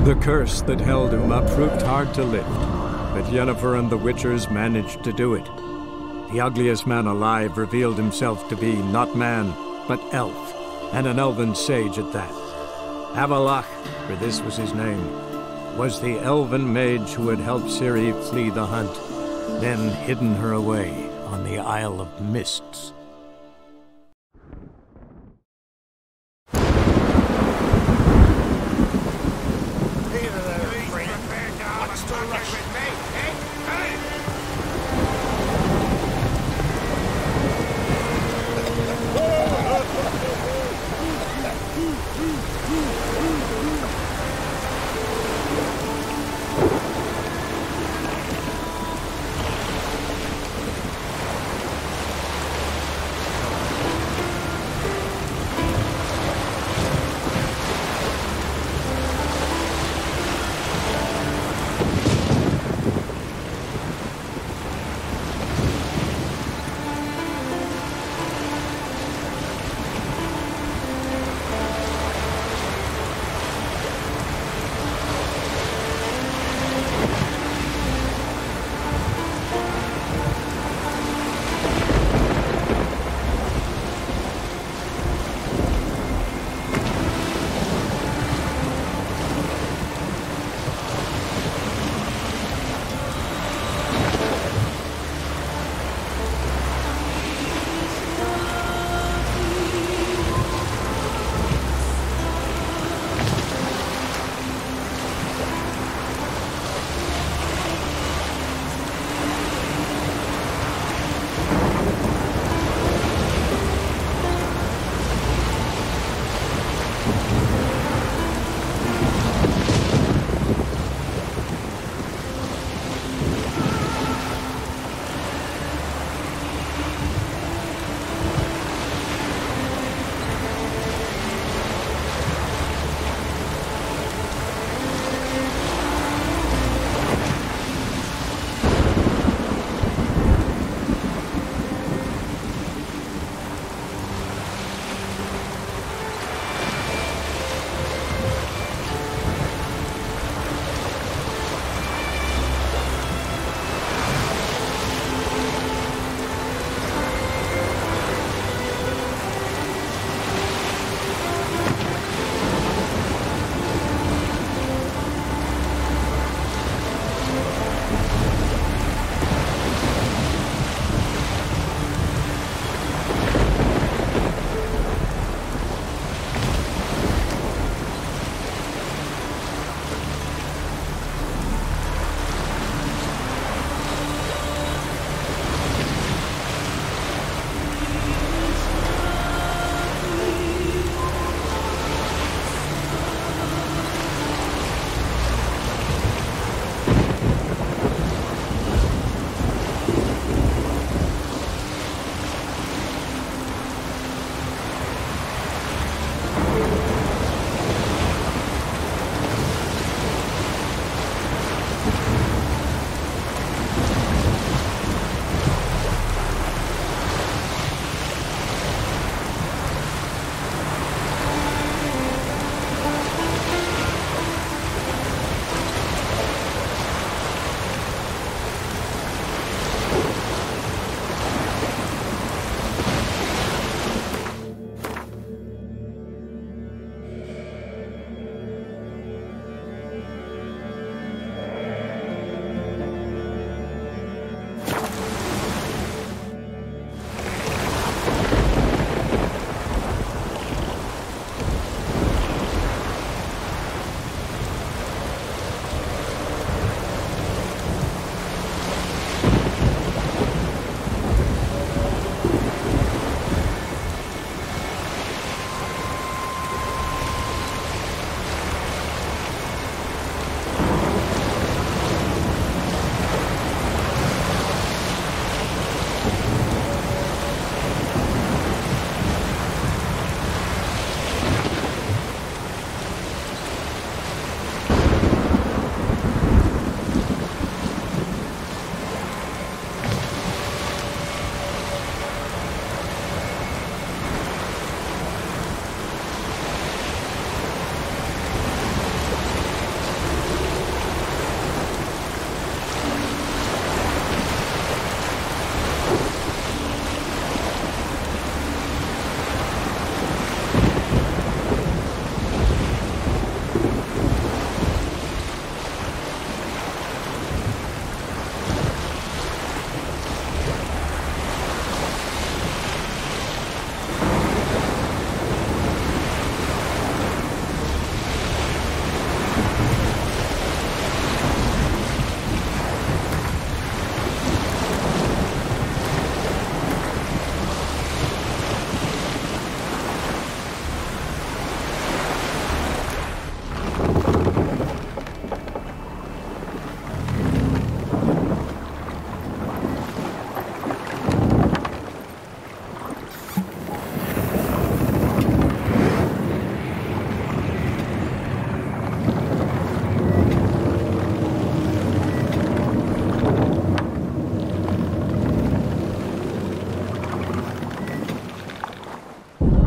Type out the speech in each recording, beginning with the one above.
The curse that held him up proved hard to lift, but Yennefer and the Witchers managed to do it. The ugliest man alive revealed himself to be not man, but elf, and an elven sage at that. Avalach, for this was his name, was the elven mage who had helped Ciri flee the hunt, then hidden her away on the Isle of Mists.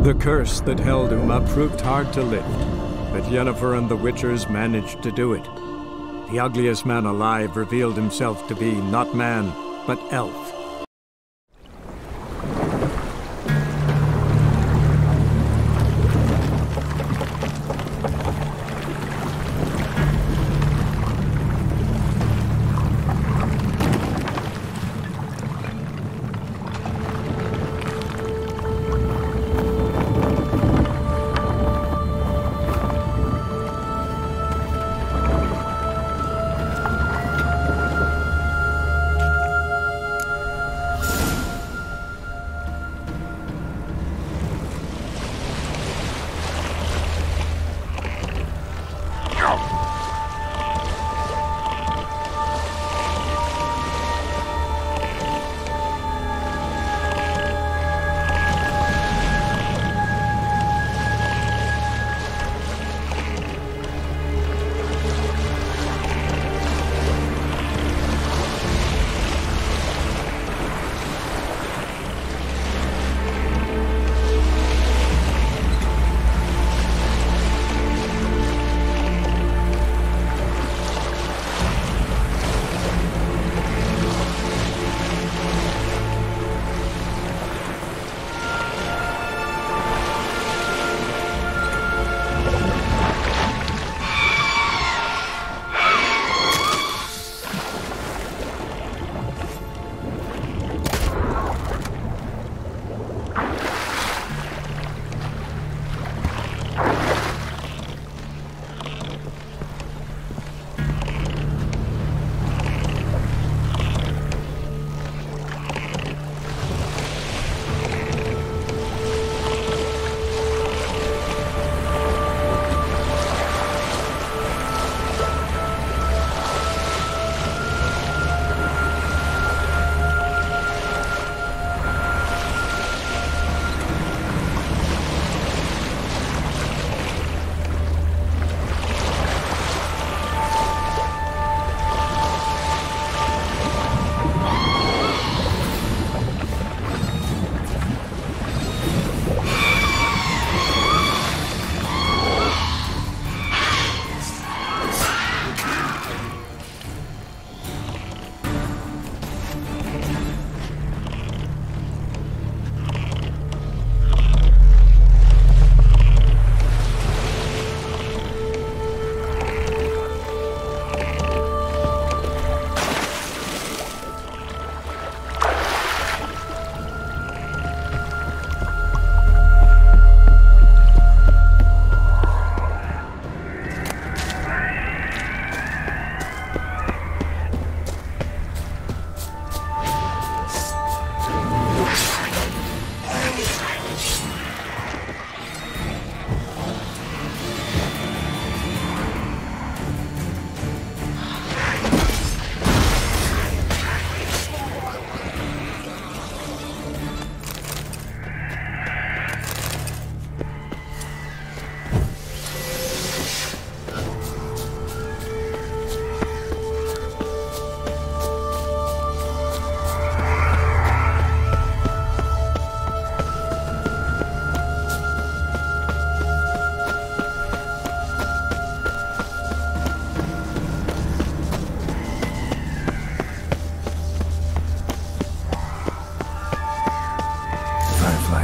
The curse that held Uma proved hard to lift, but Yennefer and the Witchers managed to do it. The ugliest man alive revealed himself to be not man, but elf.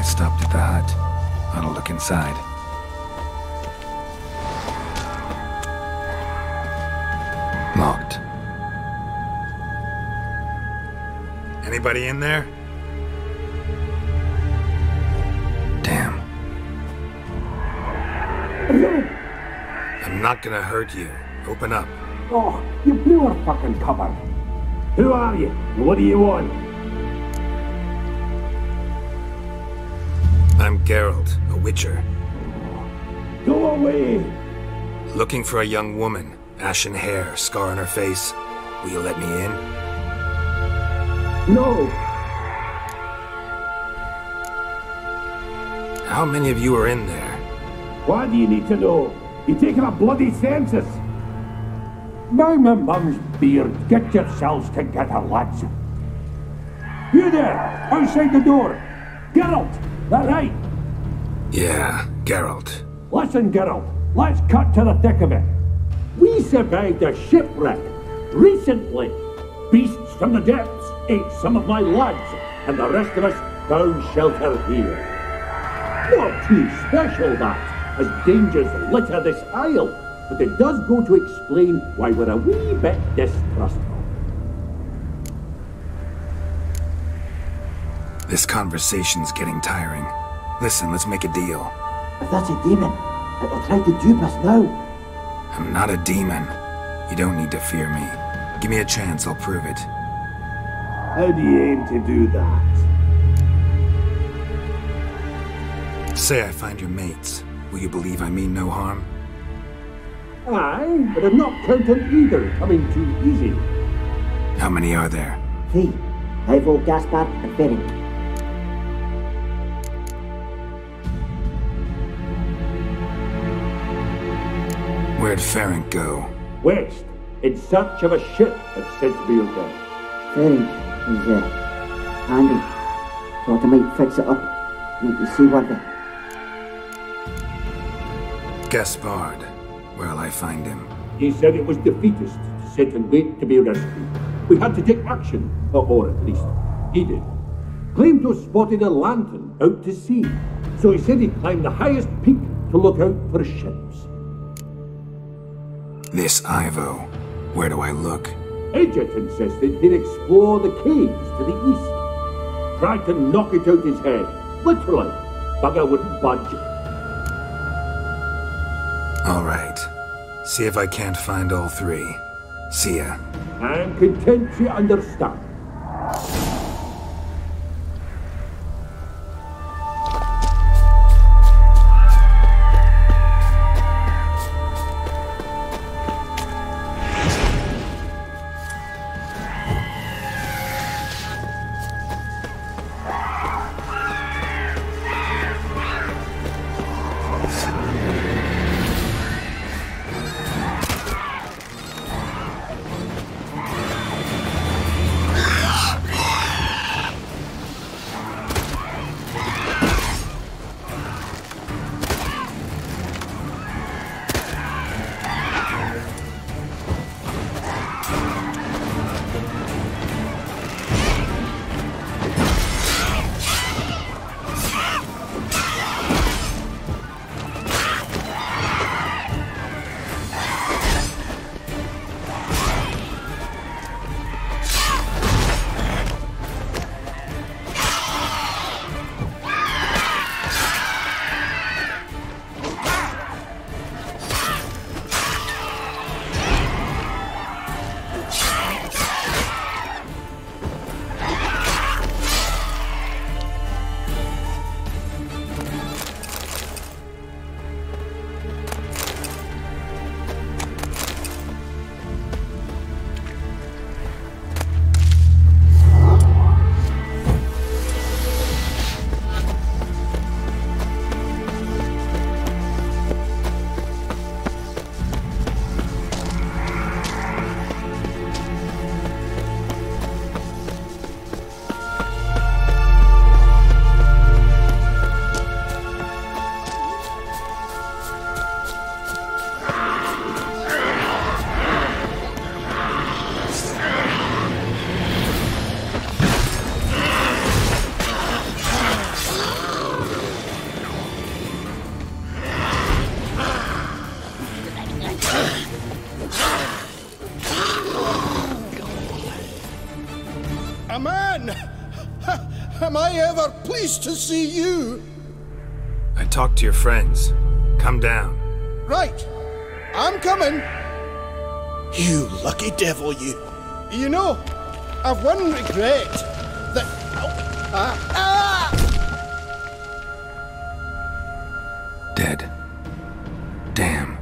Stopped at the hut. I'll look inside. Locked. Anybody in there? Damn. I'm not gonna hurt you. Open up. Oh, you blew our fucking cover. Who are you? What do you want? I'm Geralt, a witcher. Go away! Looking for a young woman. Ashen hair, scar on her face. Will you let me in? No! How many of you are in there? What do you need to know? You taking a bloody census? By my mum's beard, get yourselves together, lads. You there, outside the door. Geralt, that right? Yeah, Geralt. Listen, Geralt, let's cut to the thick of it. We survived a shipwreck recently. Beasts from the depths ate some of my lads, and the rest of us found shelter here. Not too special, that, as dangers litter this isle, but it does go to explain why we're a wee bit distrustful. This conversation's getting tiring. Listen, let's make a deal. If that's a demon, it'll try to dupe us now. I'm not a demon. You don't need to fear me. Give me a chance, I'll prove it. How do you aim to do that? Say I find your mates. Will you believe I mean no harm? Aye, but I'm not counting either coming too easy. How many are there? 3. Ivo, Gaspard, and Ferenc. Where'd Ferenc go? West, in search of a ship at Sedgefield. Ferenc is, handy. Thought I might fix it up. Make you see what the... Gaspard. Where'll I find him? He said it was defeatist to sit and wait to be rescued. We had to take action, or at least he did. Claimed to have spotted a lantern out to sea, so he said he'd climb the highest peak to look out for ships. This Ivo. Where do I look? Agent insisted he'd explore the caves to the east. Tried to knock it out his head, literally. Bugger wouldn't budge. All right. See if I can't find all 3. See ya. I'm content to understand. Am I ever pleased to see you? I talked to your friends. Come down. Right. I'm coming. You lucky devil, you. You know, I've one regret. That... Dead. Damn.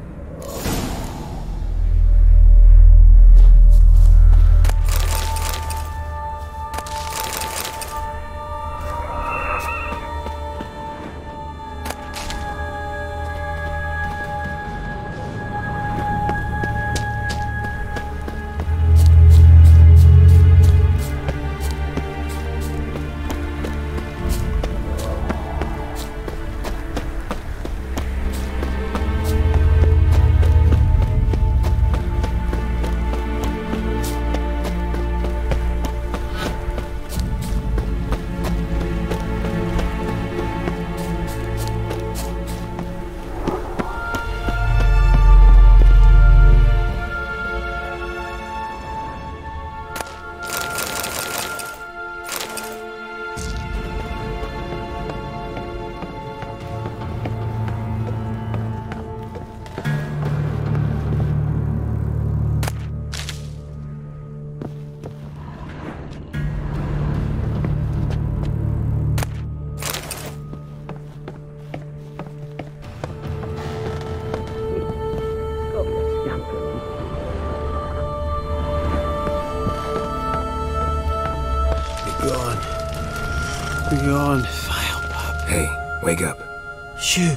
Yawn, file pup. Hey, wake up. Shoo.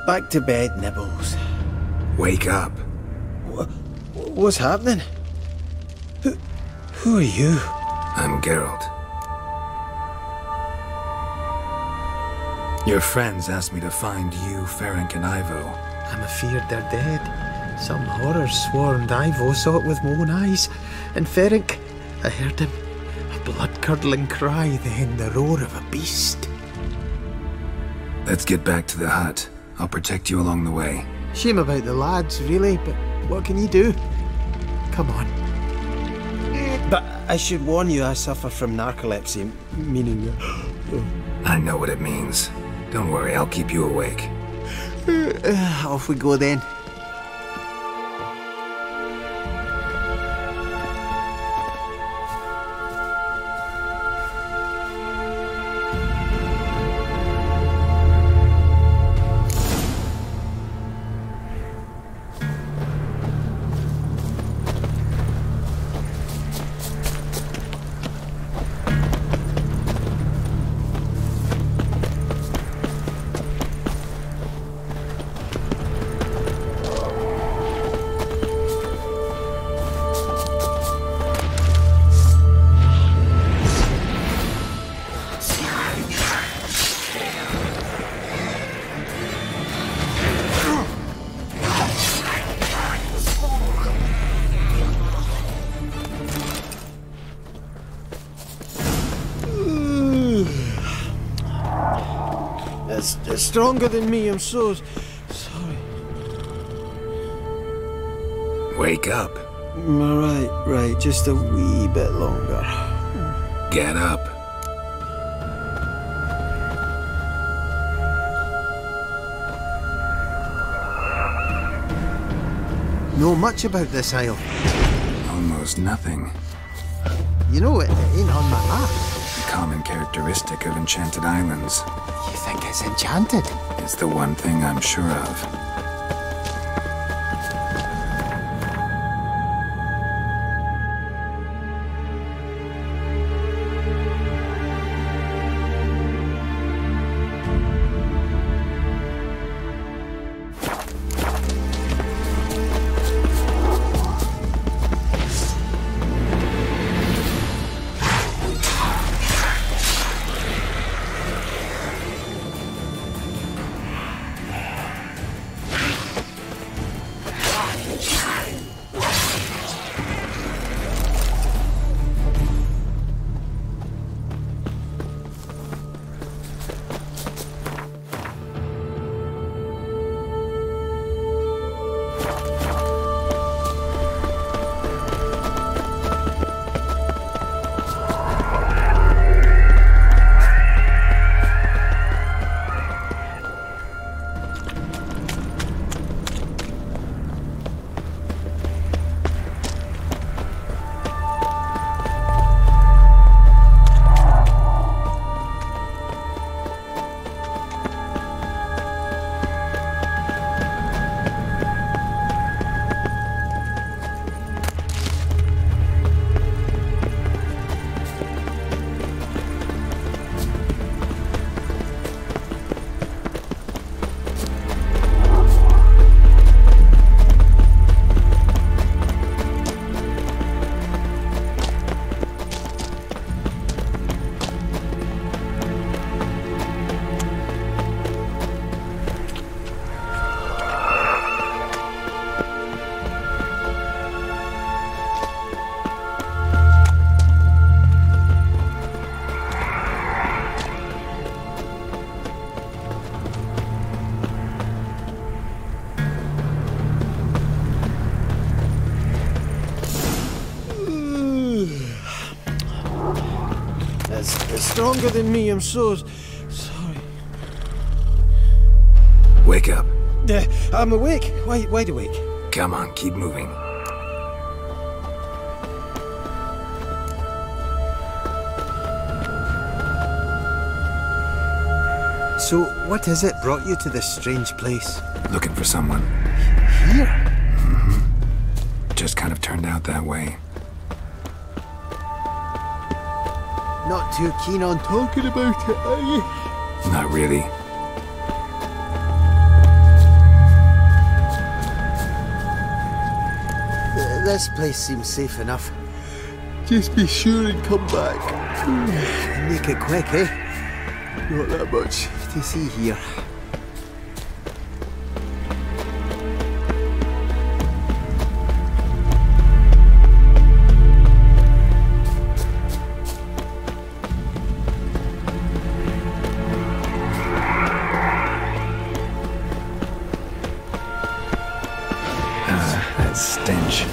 Back to bed, Nibbles. Wake up. What's happening? Who are you? I'm Geralt. Your friends asked me to find you, Ferenc, and Ivo. I'm afeard they're dead. Some horror swarmed Ivo, saw it with my own eyes. And Ferenc, I heard him. A blood-curdling cry, then the roar of a beast. Let's get back to the hut. I'll protect you along the way. Shame about the lads, really, but what can you do? Come on. But I should warn you, I suffer from narcolepsy, meaning... I know what it means. Don't worry, I'll keep you awake. Off we go then. It's stronger than me, I'm so sorry. Wake up. Right, just a wee bit longer. Get up. Know much about this isle? Almost nothing. You know, it ain't on my map. A common characteristic of enchanted islands. You think it's enchanted? It's the one thing I'm sure of. It's stronger than me, I'm so sorry. Wake up. I'm awake. Wide awake. Come on, keep moving. So, what is it brought you to this strange place? Looking for someone. Here? Just kind of turned out that way. Not too keen on talking about it, are you? Not really. This place seems safe enough. Just be sure and come back. Make it quick, eh? Not that much to see here. That stench.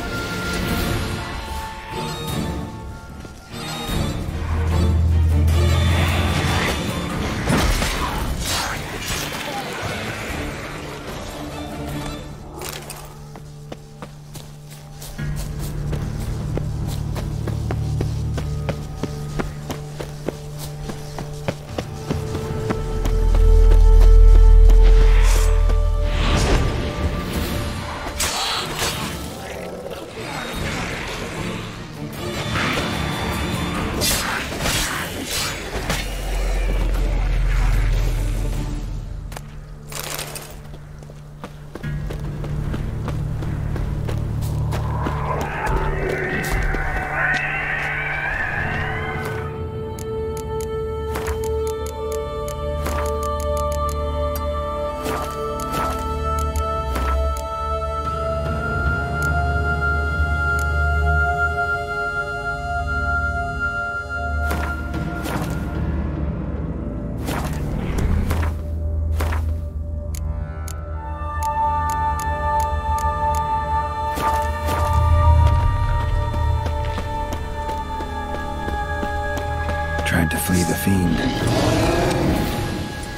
Tried to flee the fiend.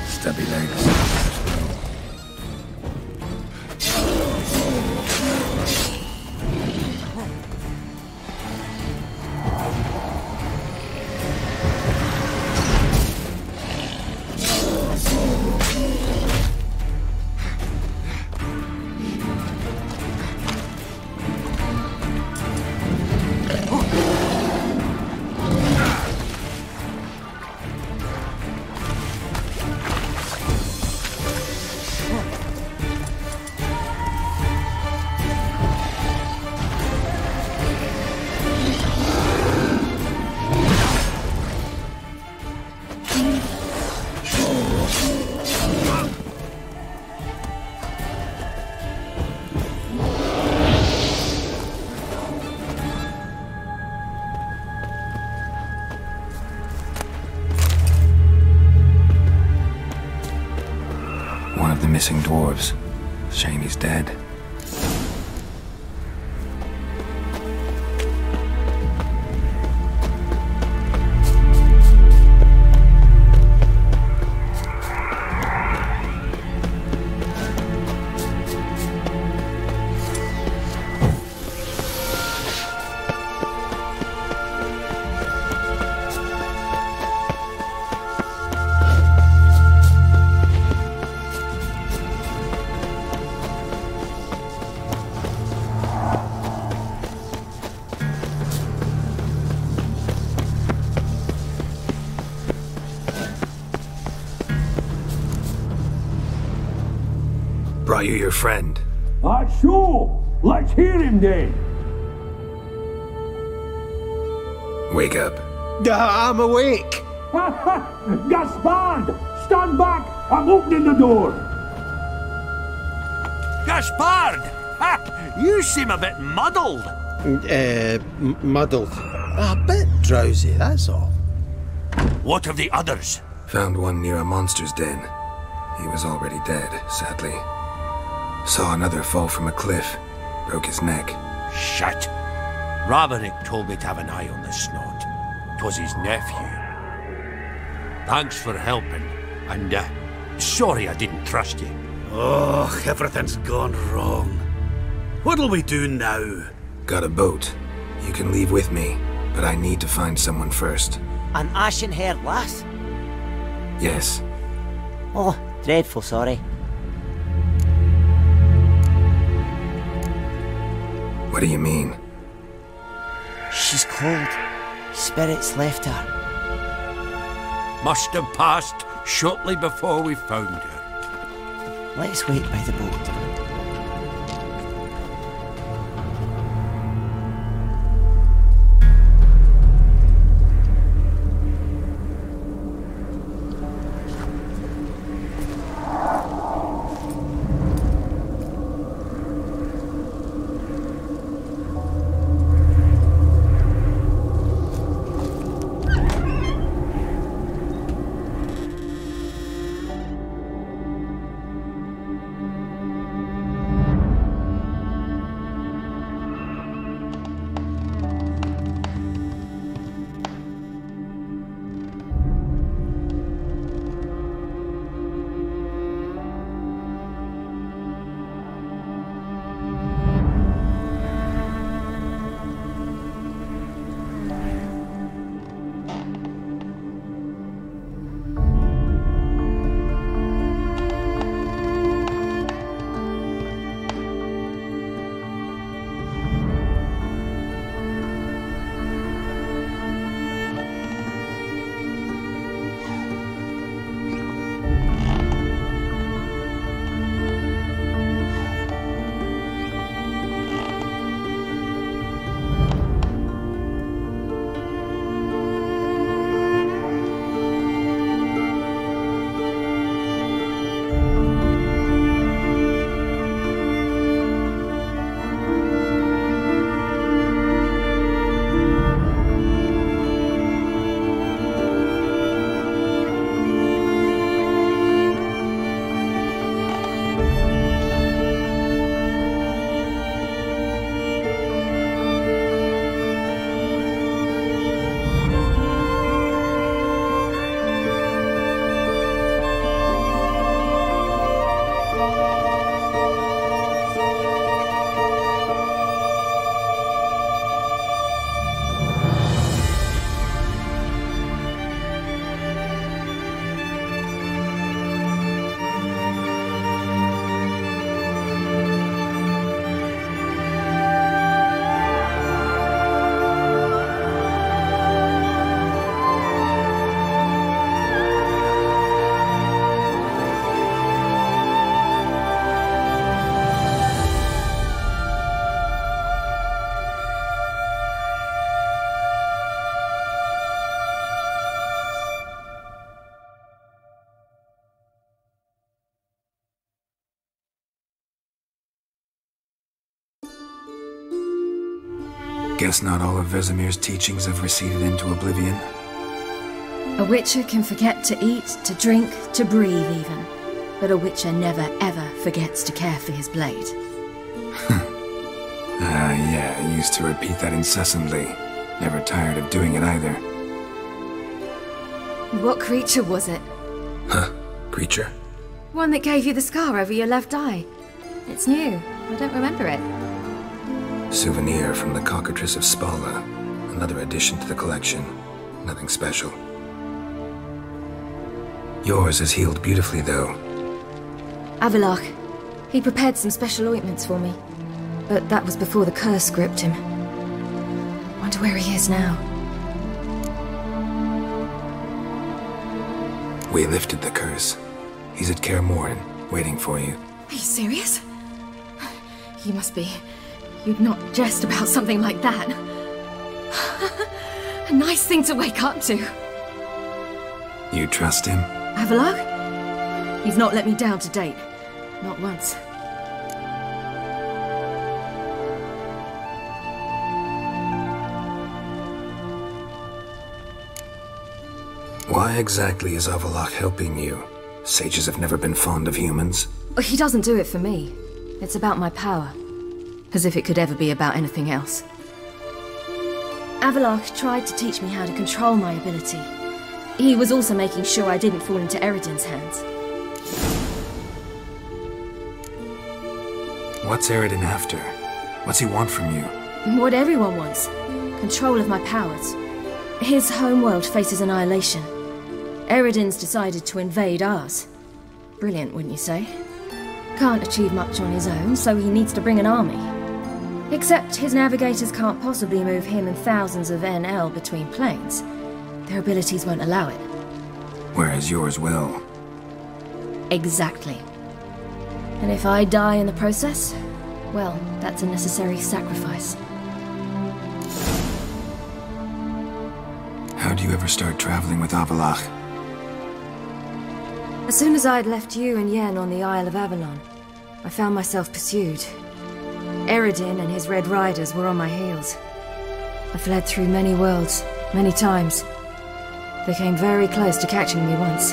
Stubby legs. One of the missing dwarves. Shame he's dead. Brought you your friend. Sure. Let's hear him then. Wake up. I'm awake. Gaspard! Stand back! I'm opening the door. Gaspard! Ha! You seem a bit muddled. Muddled. A bit drowsy, that's all. What of the others? Found one near a monster's den. He was already dead, sadly. Saw another fall from a cliff. Broke his neck. Shit. Raverick told me to have an eye on the snot. 'Twas his nephew. Thanks for helping. And, sorry I didn't trust you. Oh, everything's gone wrong. What'll we do now? Got a boat. You can leave with me, but I need to find someone first. An ashen-haired lass? Yes. Oh, dreadful sorry. What do you mean? She's cold. Spirits left her. must have passed shortly before we found her. Let's wait by the boat. Guess not all of Vesemir's teachings have receded into oblivion. A witcher can forget to eat, to drink, to breathe even. But a witcher never ever forgets to care for his blade. Yeah, I used to repeat that incessantly. Never tired of doing it either. What creature was it? Huh? Creature? One that gave you the scar over your left eye. It's new. I don't remember it. Souvenir from the Cockatrice of Spala. Another addition to the collection. Nothing special. Yours is healed beautifully, though. Avalach. He prepared some special ointments for me. But that was before the curse gripped him. Wonder where he is now. We lifted the curse. He's at Kaer Morhen, waiting for you. Are you serious? You must be. You'd not jest about something like that. A nice thing to wake up to. You trust him? Avalach? He's not let me down to date. Not once. Why exactly is Avalach helping you? Sages have never been fond of humans. He doesn't do it for me. It's about my power. As if it could ever be about anything else. Avalach tried to teach me how to control my ability. He was also making sure I didn't fall into Eredin's hands. What's Eredin after? What's he want from you? What everyone wants. Control of my powers. His homeworld faces annihilation. Eredin's decided to invade ours. Brilliant, wouldn't you say? Can't achieve much on his own, so he needs to bring an army. Except his navigators can't possibly move him and thousands of NL between planes. Their abilities won't allow it. whereas yours will. Exactly. And if I die in the process, well, that's a necessary sacrifice. How do you ever start traveling with Avallac'h? As soon as I'd left you and Yen on the Isle of Avalon, I found myself pursued. Eredin and his Red Riders were on my heels. I fled through many worlds, many times. They came very close to catching me once.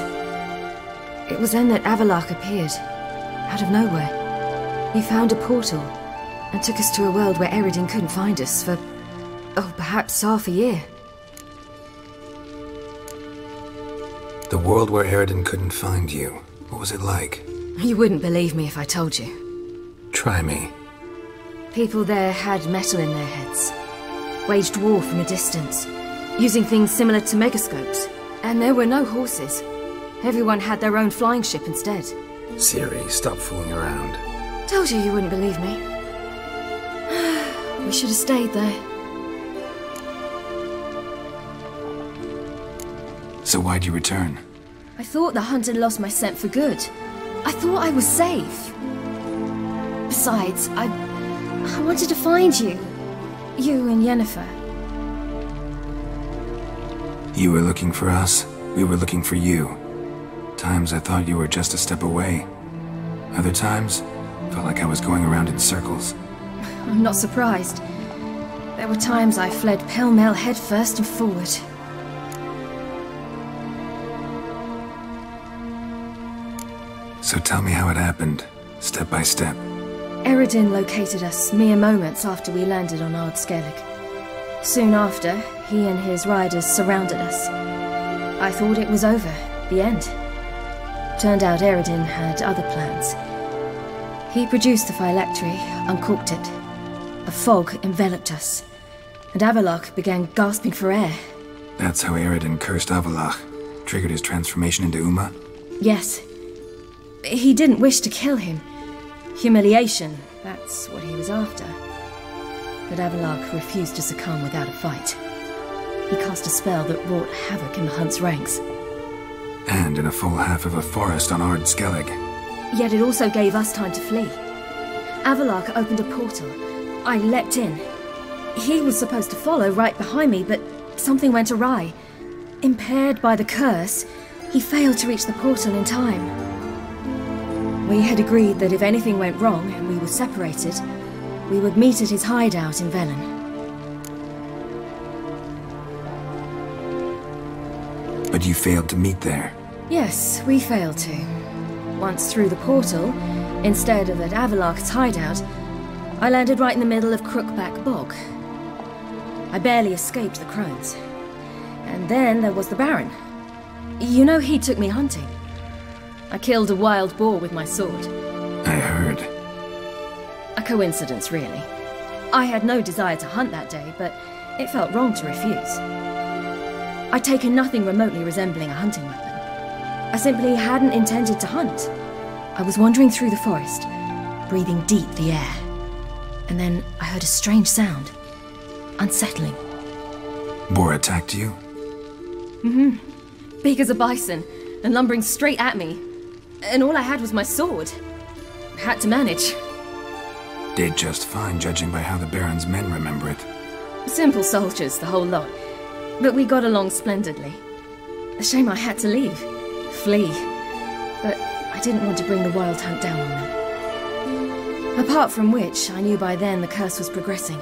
It was then that Avallac'h appeared, out of nowhere. He found a portal, and took us to a world where Eredin couldn't find us for, perhaps half a year. The world where Eredin couldn't find you, what was it like? You wouldn't believe me if I told you. Try me. People there had metal in their heads, waged war from a distance, using things similar to megascopes. And there were no horses. Everyone had their own flying ship instead. Ciri, stop fooling around. Told you wouldn't believe me. We should have stayed there. So why'd you return? I thought the hunt had lost my scent for good. I thought I was safe. Besides, I wanted to find you. You and Yennefer. You were looking for us, we were looking for you. Times I thought you were just a step away. Other times, felt like I was going around in circles. I'm not surprised. There were times I fled pell-mell headfirst and forward. So tell me how it happened, step by step. Eredin located us mere moments after we landed on Ard Skellig. Soon after, he and his riders surrounded us. I thought it was over, the end. Turned out Eredin had other plans. He produced the phylactery, uncorked it. A fog enveloped us, and Avallac'h began gasping for air. That's how Eredin cursed Avallac'h, triggered his transformation into Uma? Yes. He didn't wish to kill him. Humiliation, that's what he was after. But Avallac'h refused to succumb without a fight. He cast a spell that wrought havoc in the hunt's ranks. And in a full half of a forest on Ard Skellig. Yet it also gave us time to flee. Avallac'h opened a portal. I leapt in. He was supposed to follow right behind me, but something went awry. Impaired by the curse, he failed to reach the portal in time. We had agreed that if anything went wrong and we were separated, we would meet at his hideout in Velen. But you failed to meet there. Yes, we failed to. Once through the portal, instead of at Avallac'h's hideout, I landed right in the middle of Crookback Bog. I barely escaped the crones. And then there was the Baron. You know, he took me hunting. I killed a wild boar with my sword. I heard. A coincidence, really. I had no desire to hunt that day, but it felt wrong to refuse. I'd taken nothing remotely resembling a hunting weapon. I simply hadn't intended to hunt. I was wandering through the forest, breathing deep the air. And then I heard a strange sound. Unsettling. Boar attacked you? Mm-hmm. Big as a bison, and lumbering straight at me. And all I had was my sword. Had to manage. Did just fine, judging by how the Baron's men remember it. Simple soldiers, the whole lot. But we got along splendidly. A shame I had to leave. Flee. But I didn't want to bring the wild hunt down on them. Apart from which, I knew by then the curse was progressing.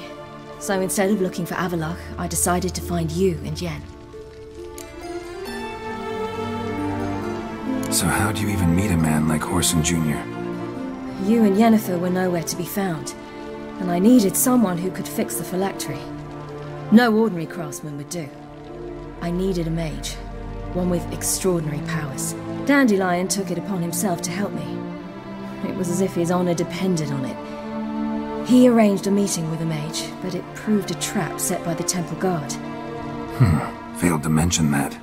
So instead of looking for Avallac'h, I decided to find you and Yen. So how do you even meet a man like Whoreson Jr.? You and Yennefer were nowhere to be found, and I needed someone who could fix the phylactery. No ordinary craftsman would do. I needed a mage, one with extraordinary powers. Dandelion took it upon himself to help me. It was as if his honor depended on it. He arranged a meeting with a mage, but it proved a trap set by the temple guard. Failed to mention that.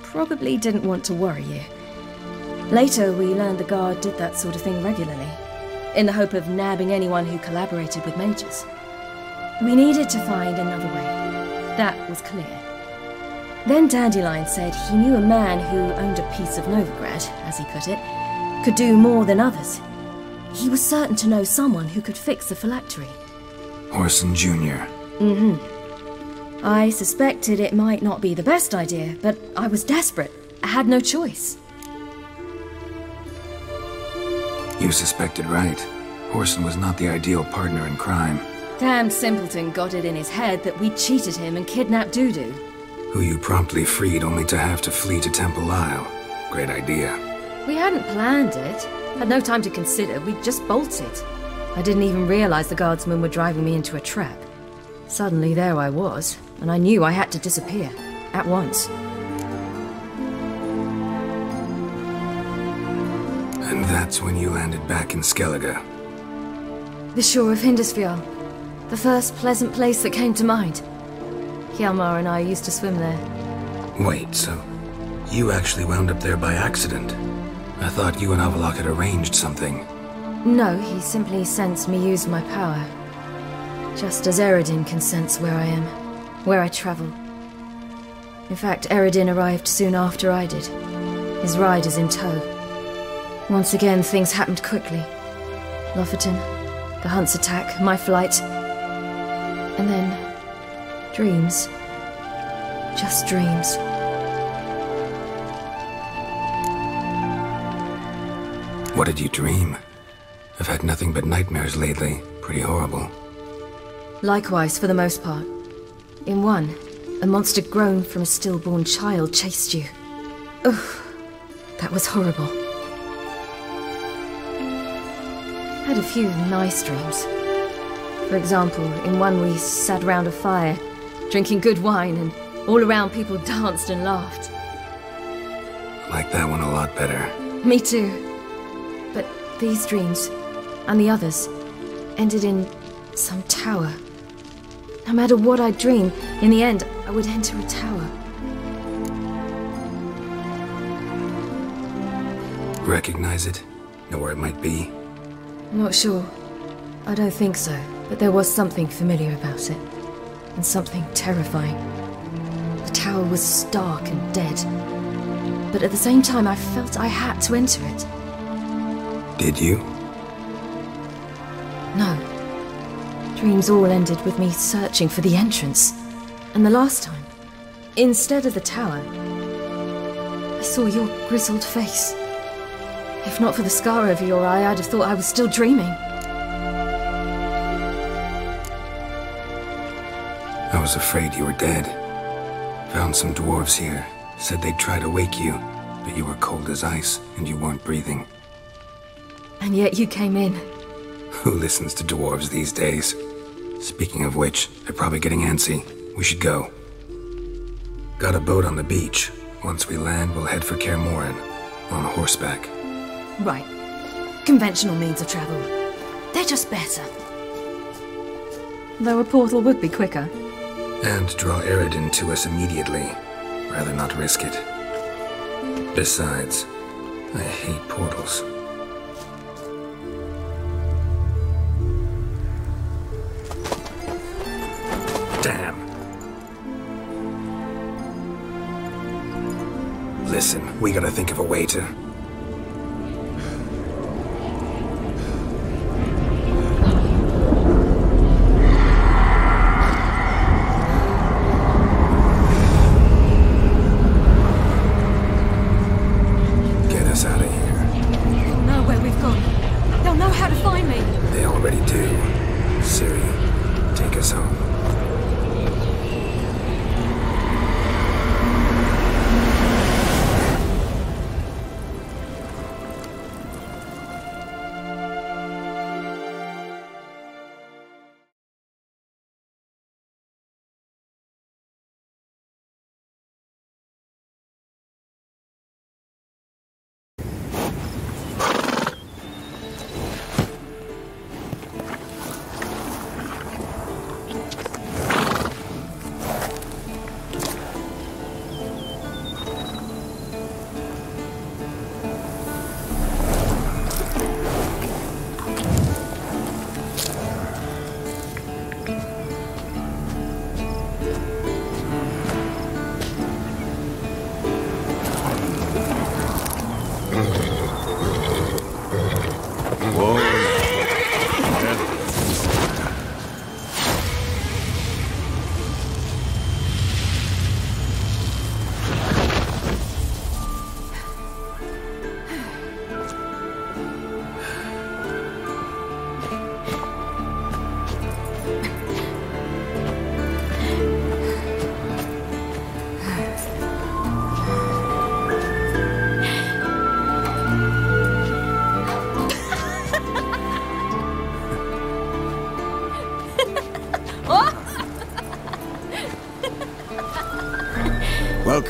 Probably didn't want to worry you. Later, we learned the guard did that sort of thing regularly, in the hope of nabbing anyone who collaborated with mages. We needed to find another way. That was clear. Then Dandelion said he knew a man who owned a piece of Novigrad, as he put it, could do more than others. He was certain to know someone who could fix the phylactery. Orson Jr. Mm-hmm. I suspected it might not be the best idea, but I was desperate. I had no choice. You suspected right. Orson was not the ideal partner in crime. Damned simpleton got it in his head that we cheated him and kidnapped Dudu. Who you promptly freed only to have to flee to Temple Isle. Great idea. We hadn't planned it. Had no time to consider, we just bolted. I didn't even realize the guardsmen were driving me into a trap. Suddenly there I was, and I knew I had to disappear. At once. And that's when you landed back in Skellige. The shore of Hindisfjall. The first pleasant place that came to mind. Hjalmar and I used to swim there. Wait, so you actually wound up there by accident? I thought you and Avalok had arranged something. No, he simply sensed me use my power. Just as Eredin can sense where I am, where I travel. In fact, Eredin arrived soon after I did. His riders in tow. Once again, things happened quickly. Lofoten, the Hunt's attack, my flight. And then... dreams. Just dreams. What did you dream? I've had nothing but nightmares lately. Pretty horrible. Likewise, for the most part. In one, a monster grown from a stillborn child chased you. Ugh, that was horrible. I had a few nice dreams. For example, in one we sat round a fire, drinking good wine, and all around people danced and laughed. I like that one a lot better. Me too. But these dreams, and the others, ended in some tower. No matter what I dream, in the end, I would enter a tower. Recognize it? Know where it might be? Not sure. I don't think so, but there was something familiar about it. And something terrifying. The tower was stark and dead. But at the same time, I felt I had to enter it. Did you? No. Dreams all ended with me searching for the entrance. And the last time, instead of the tower, I saw your grizzled face. If not for the scar over your eye, I'd have thought I was still dreaming. I was afraid you were dead. Found some dwarves here. Said they'd try to wake you, but you were cold as ice and you weren't breathing. And yet you came in. Who listens to dwarves these days? Speaking of which, they're probably getting antsy. We should go. Got a boat on the beach. Once we land, we'll head for Kaer Morhen. On horseback. Right. Conventional means of travel. They're just better. Though a portal would be quicker. And draw Eredin to us immediately. Rather not risk it. Besides, I hate portals. Damn. Listen, we gotta think of a way to... Get us out of here. They'll know where we've gone. They'll know how to find me. They already do. Ciri, take us home.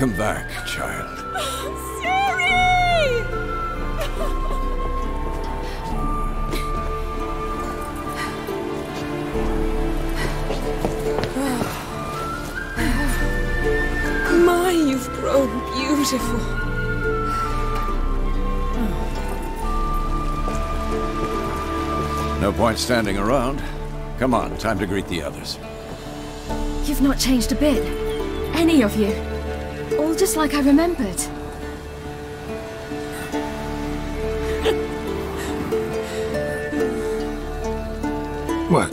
Welcome back, child. Ciri! My, you've grown beautiful. No point standing around. Come on, time to greet the others. You've not changed a bit. Any of you. All just like I remembered. What?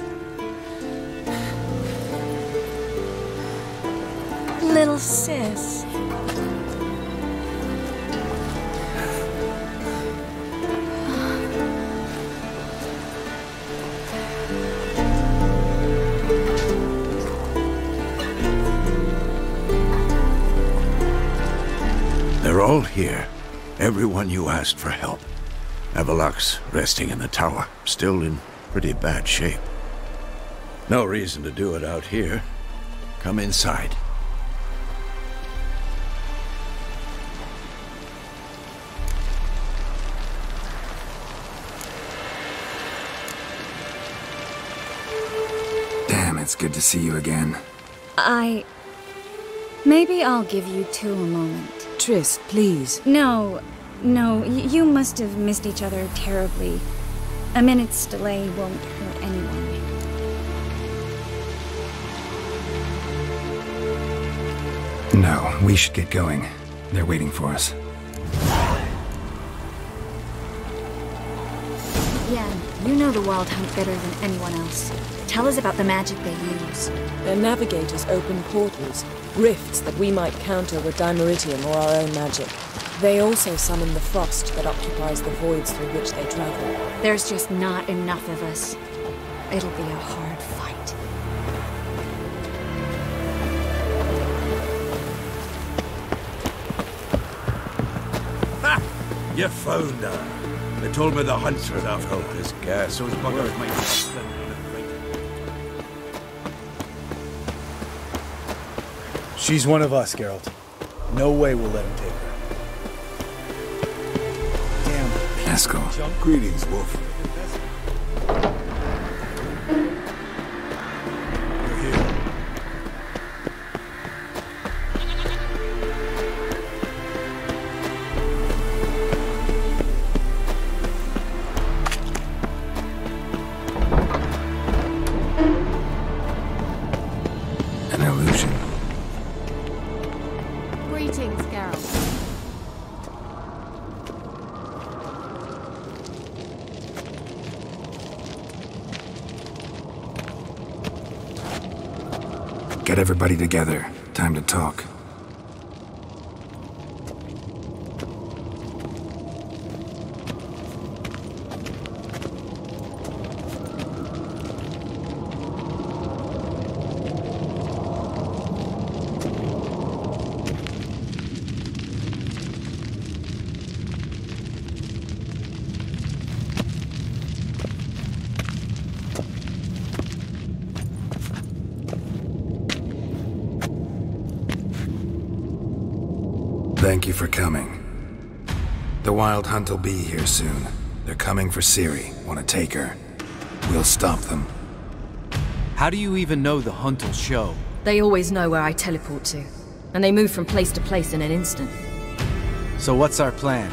Little sis. They're all here. Everyone you asked for help. Avalok's resting in the tower, still in pretty bad shape. No reason to do it out here. Come inside. Damn, it's good to see you again. Maybe I'll give you two a moment. Triss, please. No, you must have missed each other terribly. A minute's delay won't hurt anyone. No, we should get going. They're waiting for us. Yeah, you know the Wild Hunt better than anyone else. Tell us about the magic they use. Their navigators open portals, rifts that we might counter with Dimeridium or our own magic. They also summon the frost that occupies the voids through which they travel. There's just not enough of us. It'll be a hard fight. Ha! You found her. They told me the hunts were enough help this gas. Those buggers might be slipping in a fight. She's one of us, Geralt. No way we'll let him take her. Damn. Haskell. Greetings, Wolf. You're here. An illusion. Greetings, Geralt. Get everybody together. Time to talk. Thank you for coming. The Wild Hunt will be here soon. They're coming for Ciri. Want to take her? We'll stop them. How do you even know the Hunt will show? They always know where I teleport to. And they move from place to place in an instant. So what's our plan?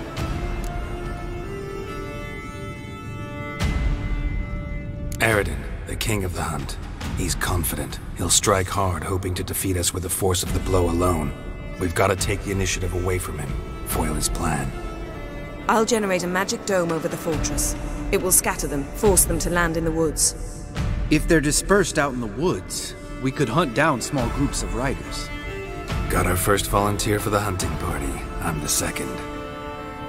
Eredin, the king of the Hunt. He's confident. He'll strike hard, hoping to defeat us with the force of the blow alone. We've got to take the initiative away from him. Foil his plan. I'll generate a magic dome over the fortress. It will scatter them, force them to land in the woods. If they're dispersed out in the woods, we could hunt down small groups of riders. Got our first volunteer for the hunting party. I'm the second.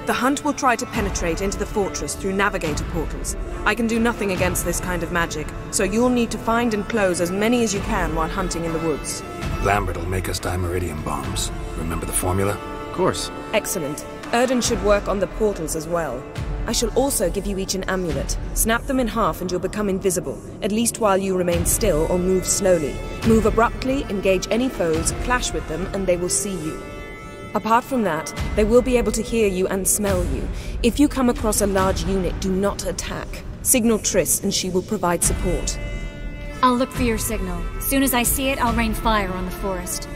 The Hunt will try to penetrate into the fortress through navigator portals. I can do nothing against this kind of magic, so you'll need to find and close as many as you can while hunting in the woods. Lambert will make us Dimeridium bombs. Remember the formula? Of course. Excellent. Erden should work on the portals as well. I shall also give you each an amulet. Snap them in half and you'll become invisible, at least while you remain still or move slowly. Move abruptly, engage any foes, clash with them, and they will see you. Apart from that, they will be able to hear you and smell you. If you come across a large unit, do not attack. Signal Triss and she will provide support. I'll look for your signal. Soon as I see it, I'll rain fire on the forest.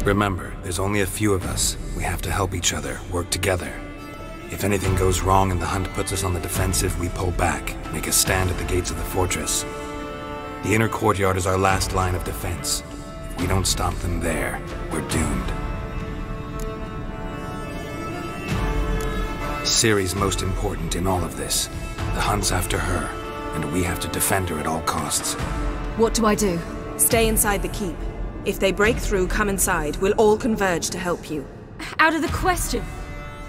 Remember, there's only a few of us. We have to help each other, work together. If anything goes wrong and the hunt puts us on the defensive, we pull back, make a stand at the gates of the fortress. The inner courtyard is our last line of defense. If we don't stop them there, we're doomed. Ciri's most important in all of this. The hunt's after her, and we have to defend her at all costs. What do I do? Stay inside the keep. If they break through, come inside. We'll all converge to help you. Out of the question.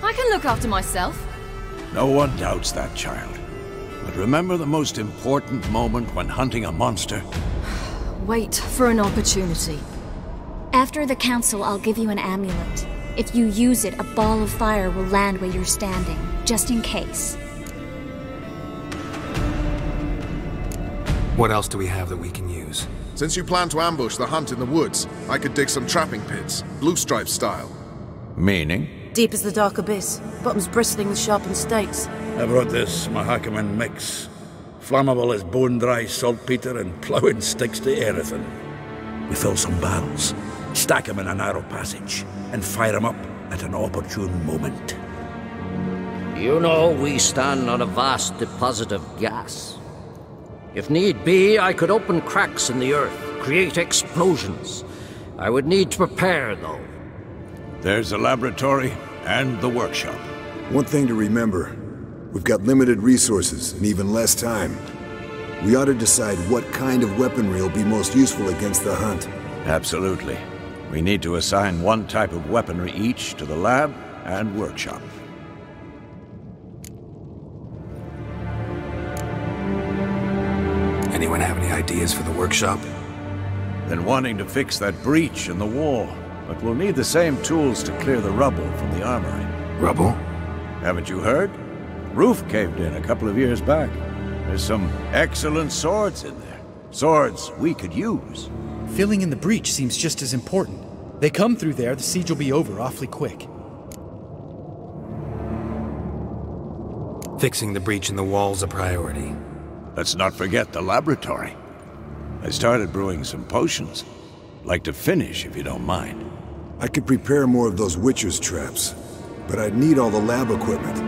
I can look after myself. No one doubts that, child. But remember the most important moment when hunting a monster? Wait for an opportunity. After the council, I'll give you an amulet. If you use it, a ball of fire will land where you're standing, just in case. What else do we have that we can use? Since you plan to ambush the hunt in the woods, I could dig some trapping pits, blue stripe style. Meaning? Deep as the dark abyss, bottoms bristling with sharpened stakes. I brought this Mahakaman mix. Flammable as bone-dry saltpeter and ploughing sticks to everything. We fill some barrels, stack them in a narrow passage, and fire them up at an opportune moment. You know, we stand on a vast deposit of gas. If need be, I could open cracks in the earth, create explosions. I would need to prepare, though. There's the laboratory and the workshop. One thing to remember, we've got limited resources and even less time. We ought to decide what kind of weaponry will be most useful against the hunt. Absolutely. We need to assign one type of weaponry each to the lab and workshop. Anyone have any ideas for the workshop? Been wanting to fix that breach in the wall, but we'll need the same tools to clear the rubble from the armory. Rubble? Haven't you heard? Roof caved in a couple of years back. There's some excellent swords in there. Swords we could use. Filling in the breach seems just as important. They come through there, the siege will be over awfully quick. Fixing the breach in the wall's a priority. Let's not forget the laboratory. I started brewing some potions. Like to finish, if you don't mind. I could prepare more of those Witcher's traps, but I'd need all the lab equipment.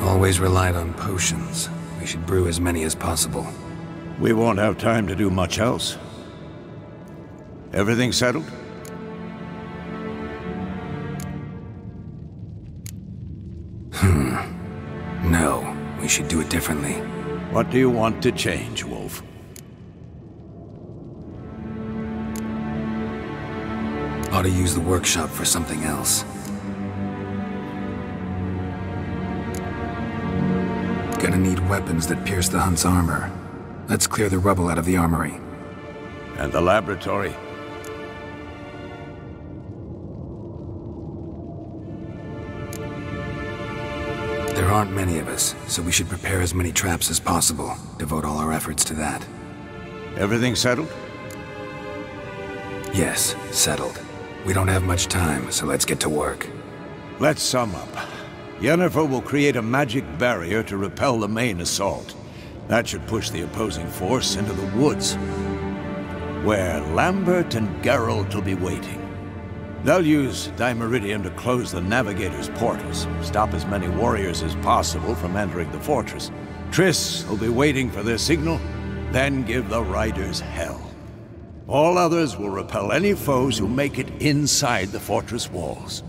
Always relied on potions. We should brew as many as possible. We won't have time to do much else. Everything settled? No, we should do it differently. What do you want to change, Wolf? Ought to use the workshop for something else. Gonna need weapons that pierce the hunt's armor. Let's clear the rubble out of the armory. And the laboratory? There aren't many of us, so we should prepare as many traps as possible. Devote all our efforts to that. Everything settled? Yes, settled. We don't have much time, so let's get to work. Let's sum up. Yennefer will create a magic barrier to repel the main assault. That should push the opposing force into the woods, where Lambert and Geralt will be waiting. They'll use Dimeridium to close the Navigator's portals, stop as many warriors as possible from entering the fortress. Triss will be waiting for their signal, then give the riders hell. All others will repel any foes who make it inside the fortress walls.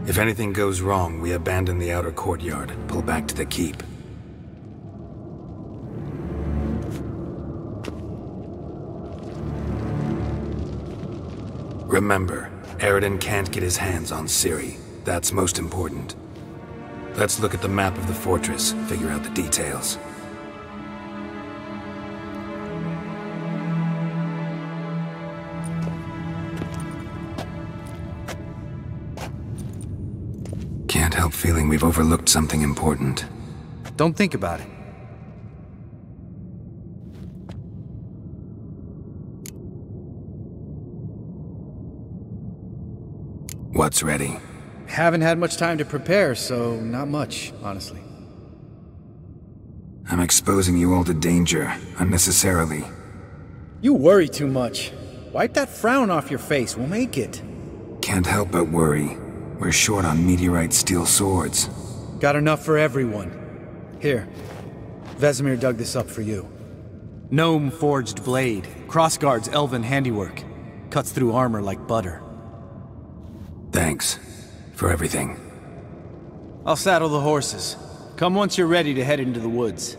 If anything goes wrong, we abandon the outer courtyard, pull back to the keep. Remember, Eredin can't get his hands on Ciri. That's most important. Let's look at the map of the fortress, figure out the details. Can't help feeling we've overlooked something important. Don't think about it. What's ready? Haven't had much time to prepare, so not much, honestly. I'm exposing you all to danger, unnecessarily. You worry too much. Wipe that frown off your face, we'll make it. Can't help but worry. We're short on meteorite steel swords. Got enough for everyone. Here, Vesemir dug this up for you. Gnome-forged blade, crossguard's elven handiwork. Cuts through armor like butter. Thanks for everything. I'll saddle the horses. Come once you're ready to head into the woods.